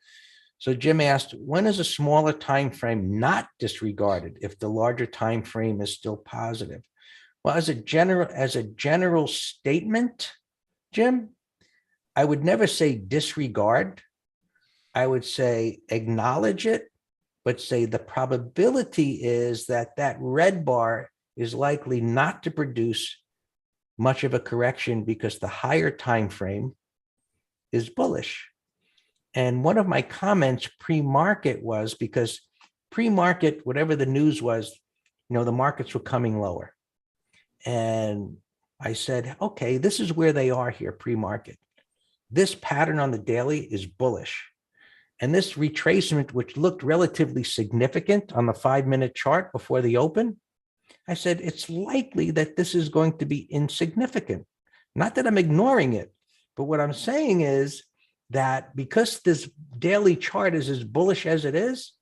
So Jim asked, when is a smaller time frame not disregarded if the larger time frame is still positive? Well, as a general statement, Jim, I would never say disregard. I would say acknowledge it, but say the probability is that that red bar is likely not to produce much of a correction because the higher time frame is bullish. And one of my comments pre-market was, because pre-market, whatever the news was, the markets were coming lower. And I said, okay, this is where they are here pre-market. This pattern on the daily is bullish. And this retracement, which looked relatively significant on the 5-minute chart before the open, I said, it's likely that this is going to be insignificant. Not that I'm ignoring it, but what I'm saying is that because this daily chart is as bullish as it is,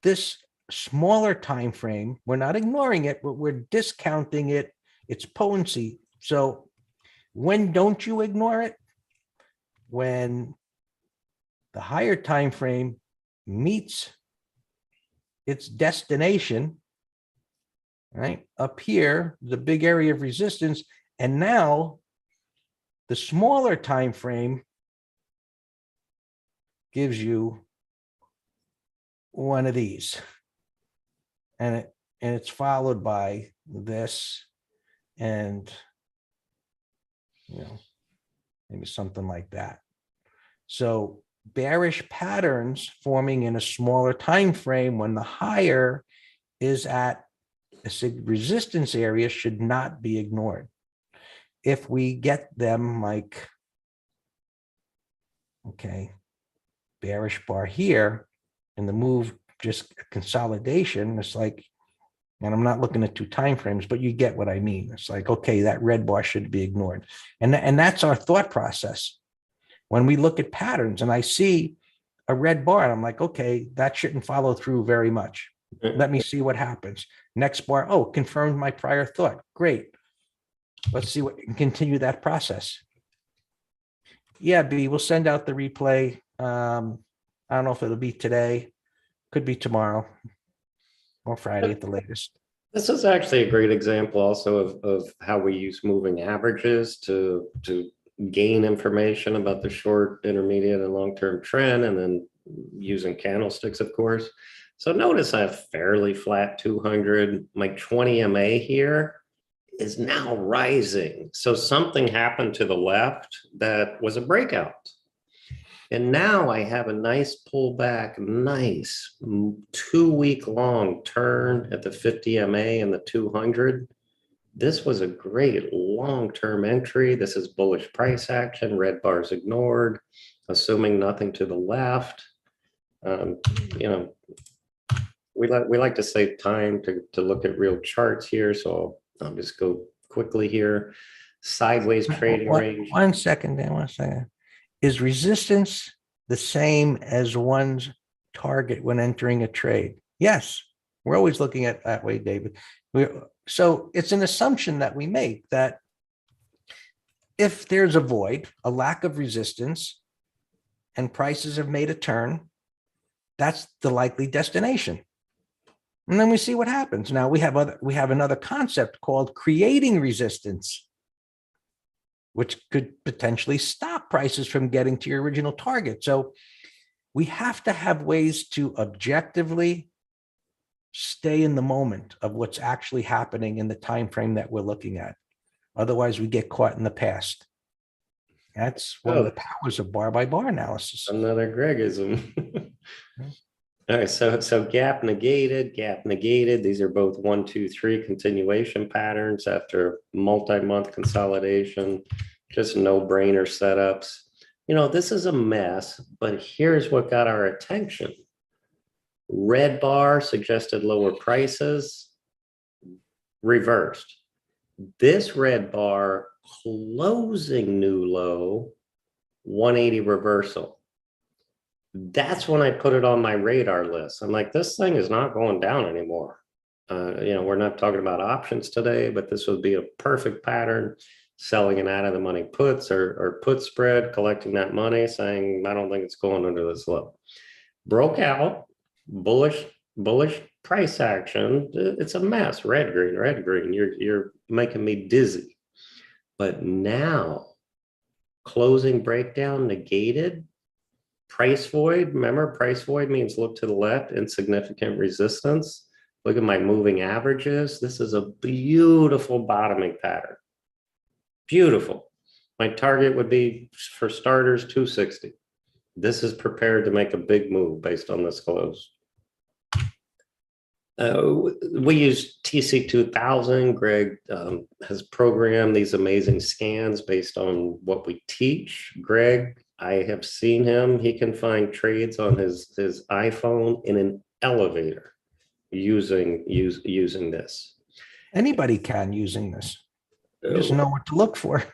this smaller time frame, we're not ignoring it, but we're discounting its potency. So when don't you ignore it? When the higher time frame meets its destination, right up here, the big area of resistance, and now the smaller time frame gives you one of these, and it's followed by this, and maybe something like that. So bearish patterns forming in a smaller time frame when the higher is at a resistance area should not be ignored. If we get them like, okay, bearish bar here, and the move just consolidation, it's like, and I'm not looking at 2 time frames, but you get what I mean. It's like, okay, that red bar should be ignored. And that's our thought process. When we look at patterns and I see a red bar, and I'm like, okay, that shouldn't follow through very much. Let me see what happens. Next bar, oh, confirmed my prior thought. Great. Let's see what continue that process. Yeah, B, we'll send out the replay. I don't know if it'll be today, could be tomorrow or Friday at the latest. This is actually a great example also of how we use moving averages to gain information about the short, intermediate, and long-term trend, and then using candlesticks, of course. So notice I have fairly flat 200. My 20 MA here is now rising. So something happened to the left that was a breakout. And now I have a nice pullback, nice 2-week long turn at the 50 MA and the 200. This was a great long-term entry. This is bullish price action. Red bars ignored, assuming nothing to the left. You know, we like to save time to look at real charts here. So I'll just go quickly here. Sideways trading range. 1 second, Dan, 1 second. Is resistance the same as one's target when entering a trade? Yes, we're always looking at that way, David. So it's an assumption that we make that if there's a void, a lack of resistance, and prices have made a turn, that's the likely destination. And then we see what happens. Now we have another concept called creating resistance, which could potentially stop prices from getting to your original target. So we have to have ways to objectively stay in the moment of what's actually happening in the time frame that we're looking at. Otherwise, we get caught in the past. That's one of the powers of bar by bar analysis. Another Gregism. All right, so gap negated, gap negated. These are both 1, 2, 3 continuation patterns after multi-month consolidation. Just no-brainer setups. You know, this is a mess, but here's what got our attention. Red bar suggested lower prices, reversed. This red bar closing new low, 180 reversal. That's when I put it on my radar list. I'm like, this thing is not going down anymore. You know, we're not talking about options today, but this would be a perfect pattern, selling an out of the money puts or put spread, collecting that money, saying, I don't think it's going under this low. Broke out, bullish price action. It's a mess. Red, green. You're making me dizzy. But now, closing breakdown negated. Price void, remember price void means look to the left, insignificant resistance. Look at my moving averages. This is a beautiful bottoming pattern. Beautiful. My target would be, for starters, 260. This is prepared to make a big move based on this close. We use TC2000. Greg has programmed these amazing scans based on what we teach. Greg, I have seen him. He can find trades on his iPhone in an elevator using this. Anybody can using this. You just know what to look for.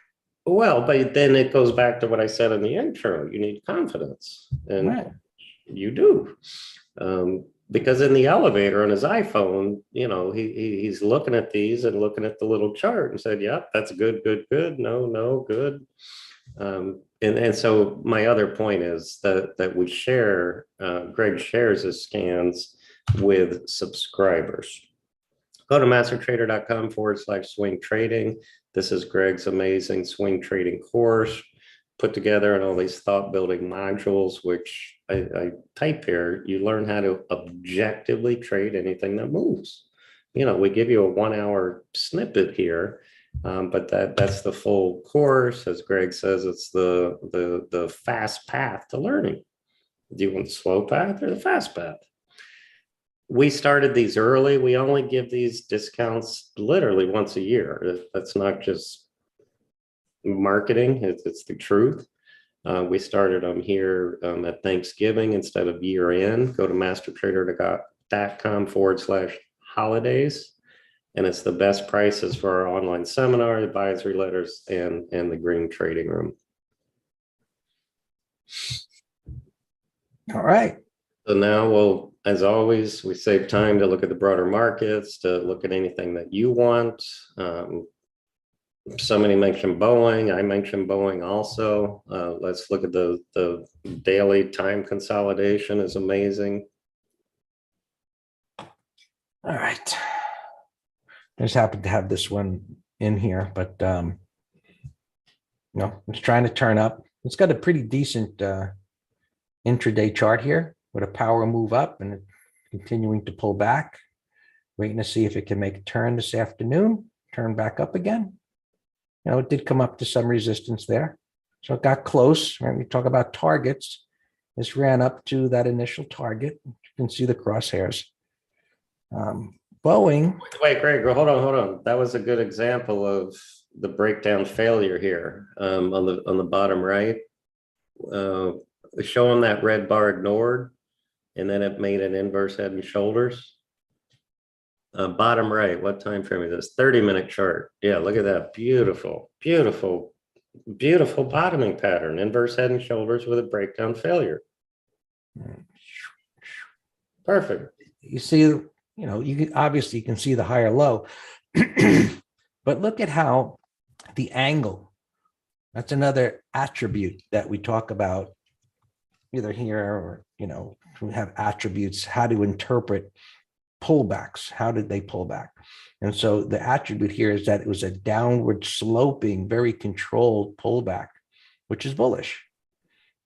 Well, but then it goes back to what I said in the intro. You need confidence, and Right. You do. Because in the elevator on his iPhone, you know, he's looking at these and looking at the little chart and said, "Yep, that's good, no, good." And so my other point is that we share, Greg shares his scans with subscribers. Go to mastertrader.com/swing trading. This is Greg's amazing swing trading course put together in all these thought building modules, which I type here. You learn how to objectively trade anything that moves. You know, we give you a 1-hour snippet here. But that's the full course. As Greg says, it's the fast path to learning. Do you want the slow path or the fast path? We started these early. We only give these discounts literally once a year. That's not just marketing. It's the truth. We started them here at Thanksgiving instead of year end. Go to mastertrader.com/holidays. And it's the best prices for our online seminar, advisory letters, and the green trading room. All right. So now we'll, as always, we save time to look at the broader markets, to look at anything that you want. Somebody mentioned Boeing. I mentioned Boeing also. Let's look at the daily time consolidation is amazing. All right. I just happened to have this one in here, but you know, it's trying to turn up. It's got a pretty decent intraday chart here with a power move up and continuing to pull back. Waiting to see if it can make a turn this afternoon, turn back up again. You know, it did come up to some resistance there. So it got close. Right? We talk about targets. This ran up to that initial target. You can see the crosshairs. Boeing. Wait, Greg, hold on. That was a good example of the breakdown failure here on the bottom right. Showing that red bar ignored, and then it made an inverse head and shoulders. Bottom right, what time frame is this? 30-minute chart. Yeah, look at that. Beautiful, beautiful, beautiful bottoming pattern. Inverse head and shoulders with a breakdown failure. Perfect. You see, you can obviously see the higher low, but look at how the angle, that's another attribute that we talk about either here or, we have attributes, how to interpret pullbacks. How did they pull back? And so the attribute here is that it was a downward sloping, very controlled pullback, which is bullish.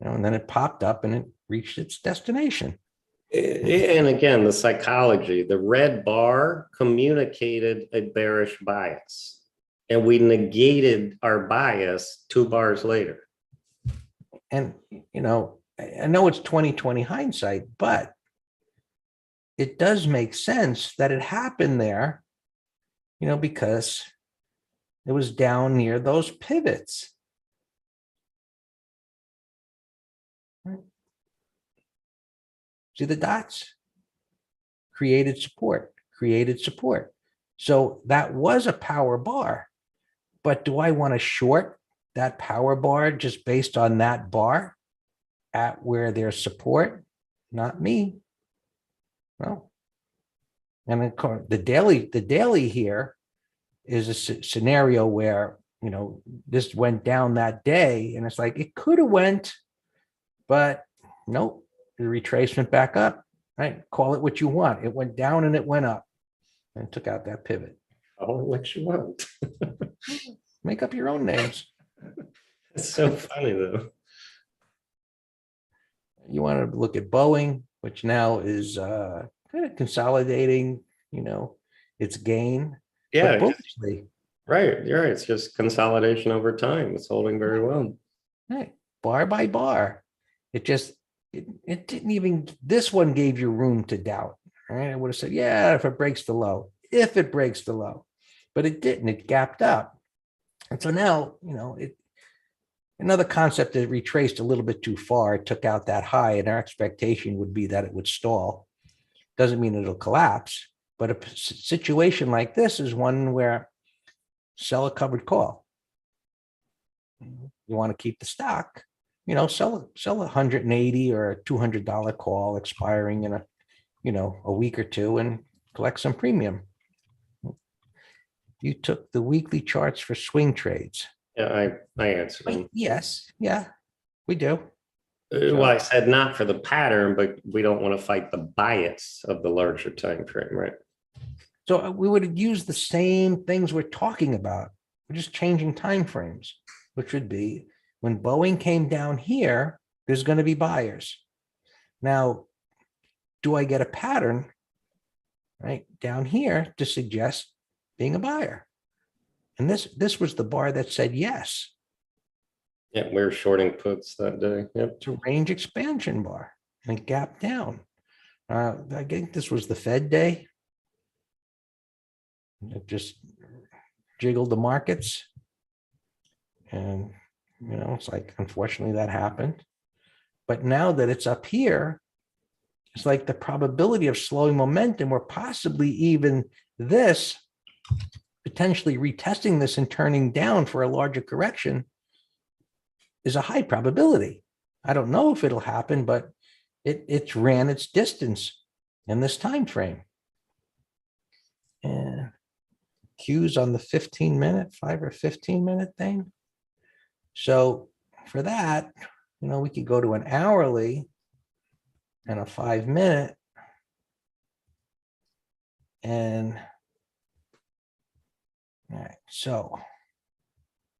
And then it popped up and it reached its destination. And again, the psychology, the red bar communicated a bearish bias, and we negated our bias 2 bars later. And, I know it's 2020 hindsight, but it does make sense that it happened there, because it was down near those pivots. Right. See the dots? Created support. So that was a power bar, but do I want to short that power bar just based on that bar at where there's support? Not me. Well, and of course, the daily here is a scenario where, this went down that day and it's like, it could have went, but nope, the retracement back up, right? Call it what you want. It went down and it went up and took out that pivot. Oh, what you want. Make up your own names. It's so funny though. You want to look at Boeing, which now is kind of consolidating, its gain. Yeah, bullishly. Right. You're right. It's just consolidation over time. It's holding very well. Right. Bar by bar. It didn't even, this one gave you room to doubt. Right. I would have said, yeah, if it breaks the low, but it didn't, it gapped up. And so now, another concept that retraced a little bit too far, it took out that high, and our expectation would be that it would stall. Doesn't mean it'll collapse, but a situation like this is one where sell a covered call. You want to keep the stock, sell a $180 or a $200 call expiring in a week or two and collect some premium. You took the weekly charts for swing trades. Yeah, I answered them. Yes, yeah, we do. Well, I said not for the pattern, but we don't want to fight the bias of the larger time frame, right? So we would use the same things we're talking about. We're just changing time frames, which would be when Boeing came down here, there's going to be buyers. Now, do I get a pattern right down here to suggest being a buyer? And this was the bar that said yes. Yeah, we were shorting puts that day. Yep. It's a range expansion bar and it gapped down. I think this was the Fed day. It just jiggled the markets. And, it's like, unfortunately, that happened. But now that it's up here, it's like the probability of slowing momentum, or possibly even this, potentially retesting this and turning down for a larger correction, is a high probability. I don't know if it'll happen, but it's ran its distance in this time frame. And cues on the 15-minute, 5 or 15-minute thing. So for that, we could go to an hourly and a 5-minute, and all right, so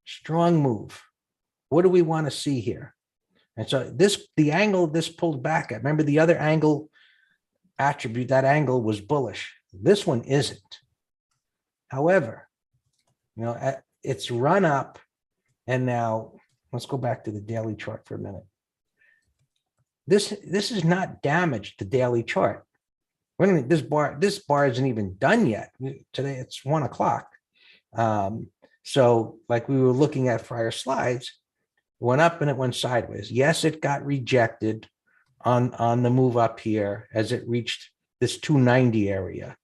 strong move. What do we want to see here? And so the angle this pulled back at, remember the other angle attribute, that angle was bullish. This one isn't. However, it's run up, and now let's go back to the daily chart for a minute. This is not damaged the daily chart. This bar isn't even done yet. Today it's 1 o'clock. So like we were looking at prior slides, it went up and it went sideways. Yes, it got rejected on the move up here as it reached this 290 area.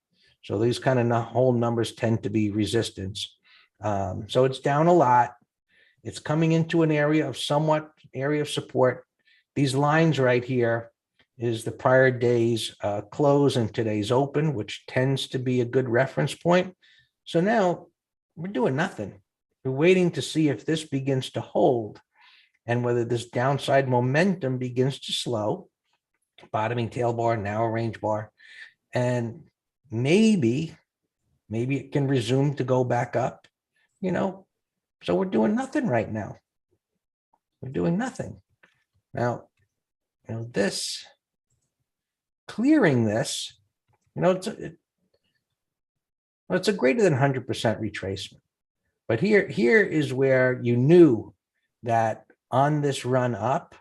So these kind of whole numbers tend to be resistance. So it's down a lot. It's coming into an area of support. These lines right here is the prior day's close and today's open, which tends to be a good reference point. So now we're doing nothing. We're waiting to see if this begins to hold and whether this downside momentum begins to slow, bottoming tail bar, narrow range bar, and maybe it can resume to go back up, So we're doing nothing right now. We're doing nothing. Now, this, clearing this, it's a greater than 100% retracement. But here is where you knew that on this run up,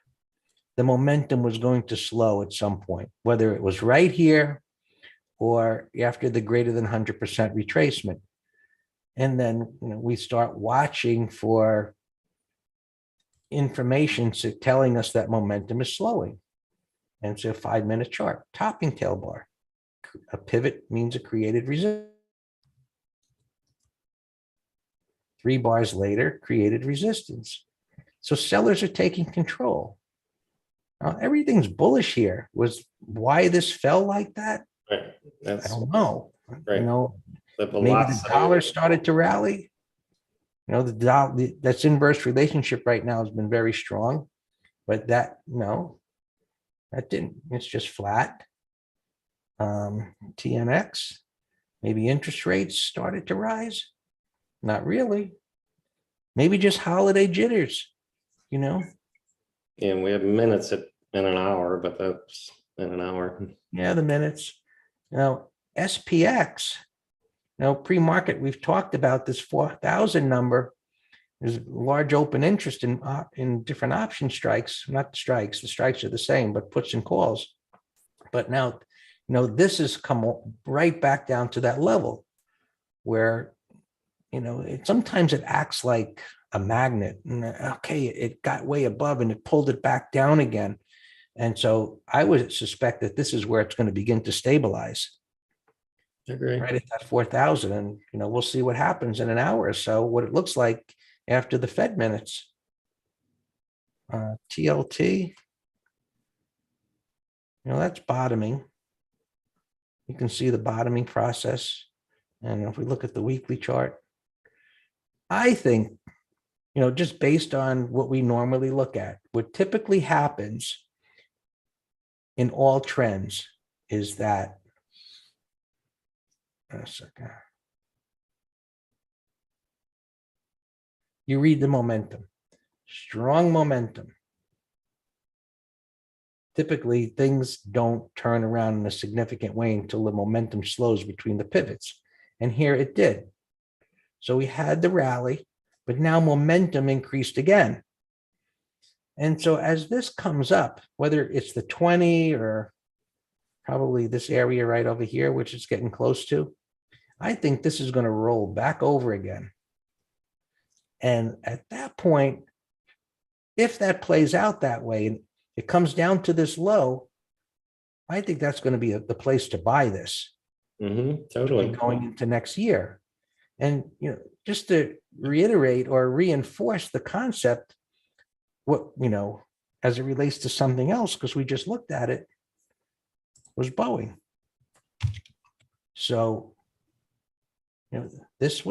the momentum was going to slow at some point, whether it was right here or after the greater than 100% retracement. And then we start watching for information telling us that momentum is slowing. And it's a 5-minute chart, topping tail bar. A pivot means a created resistance. 3 bars later, created resistance. So sellers are taking control. Now, everything's bullish here. Was why this fell like that? Right. I don't know. Right. Maybe the dollar started to rally. The dollar, that's inverse relationship right now has been very strong, but that didn't. It's just flat. TNX, maybe interest rates started to rise. Not really. Maybe just holiday jitters. And we have minutes in an hour, but that's in an hour. Yeah, the minutes. SPX. Pre-market, we've talked about this 4,000 number. There's large open interest in different option strikes, not strikes. The strikes are the same, but puts and calls. But now, this has come right back down to that level where, sometimes it acts like a magnet. Okay, it got way above and it pulled it back down again. And so I would suspect that this is where it's going to begin to stabilize. Agree. Right at that 4,000. And, we'll see what happens in an hour or so, what it looks like after the Fed minutes. TLT, that's bottoming. You can see the bottoming process. And if we look at the weekly chart, I think, just based on what we normally look at, what typically happens in all trends is that, a second. You read the momentum, strong momentum. Typically, things don't turn around in a significant way until the momentum slows between the pivots. And here it did. So we had the rally, but now momentum increased again. And so as this comes up, whether it's the 20 or probably this area right over here, which it's getting close to, I think this is going to roll back over again. And at that point, if that plays out that way, and it comes down to this low, I think that's going to be the place to buy this. Totally. Going into next year. And, just to reiterate or reinforce the concept, as it relates to something else, because we just looked at it, was Boeing. So, this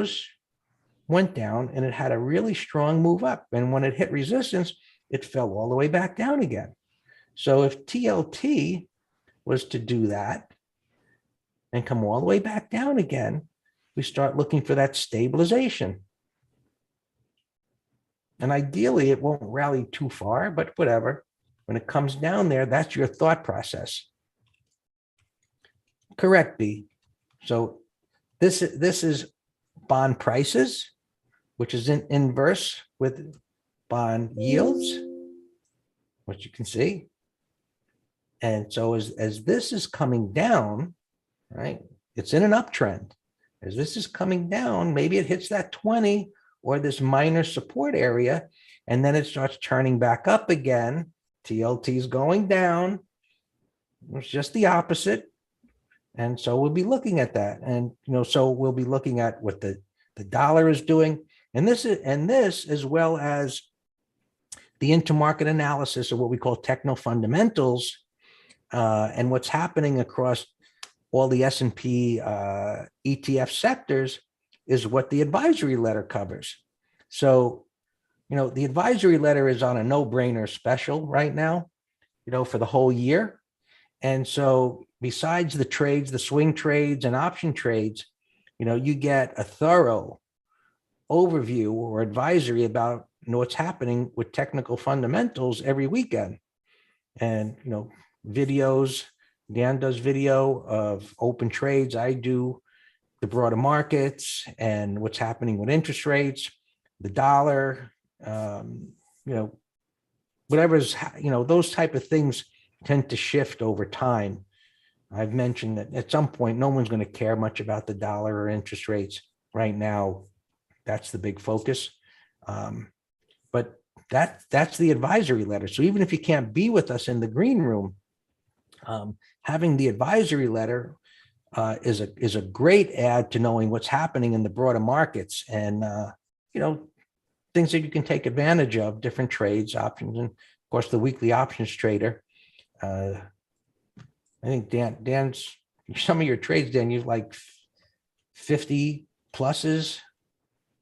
went down and it had a really strong move up. And when it hit resistance, it fell all the way back down again. So if TLT was to do that and come all the way back down again, we start looking for that stabilization. And ideally, it won't rally too far, but whatever. When it comes down there, that's your thought process. Correct, B. So this is bond prices, which is in inverse with bond yields, which you can see. And so as this is coming down, right, it's in an uptrend. As this is coming down, maybe it hits that 20 or this minor support area, and then it starts turning back up again. TLT is going down. It's just the opposite. And so we'll be looking at that. And, so we'll be looking at what the dollar is doing. And this as well as the intermarket analysis of what we call techno fundamentals, and what's happening across all the S&P ETF sectors is what the advisory letter covers. So, the advisory letter is on a no-brainer special right now, for the whole year. And so besides the trades, the swing trades and option trades, you get a thorough overview or advisory about what's happening with technical fundamentals every weekend. And, videos, Dan does video of open trades. I do the broader markets and what's happening with interest rates, the dollar, whatever's, those type of things tend to shift over time. I've mentioned that at some point, no one's going to care much about the dollar or interest rates right now. That's the big focus. But that's the advisory letter. So even if you can't be with us in the green room, having the advisory letter is a great add to knowing what's happening in the broader markets and, things that you can take advantage of, different trades, options, and of course, the weekly options trader. I think Dan's, some of your trades, Dan, you've like 50 pluses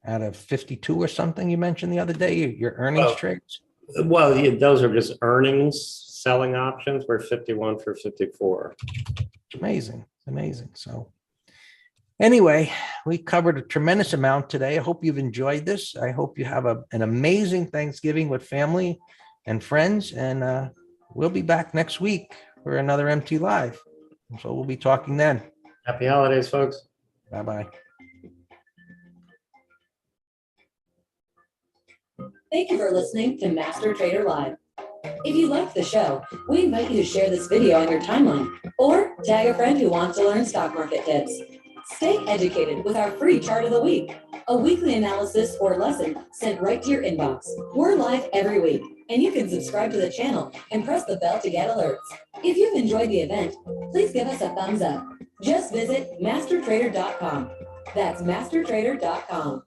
out of 52 or something you mentioned the other day, your earnings trades. Well, those are just earnings selling options. We're 51 for 54. It's amazing. It's amazing. So anyway, we covered a tremendous amount today. I hope you've enjoyed this. I hope you have an amazing Thanksgiving with family and friends. And we'll be back next week for another MT Live. So we'll be talking then. Happy holidays, folks. Bye-bye. Thank you for listening to Master Trader Live. If you liked the show, we invite you to share this video on your timeline or tag a friend who wants to learn stock market tips. Stay educated with our free chart of the week, a weekly analysis or lesson sent right to your inbox. We're live every week, and you can subscribe to the channel and press the bell to get alerts. If you've enjoyed the event, please give us a thumbs up. Just visit mastertrader.com. That's mastertrader.com.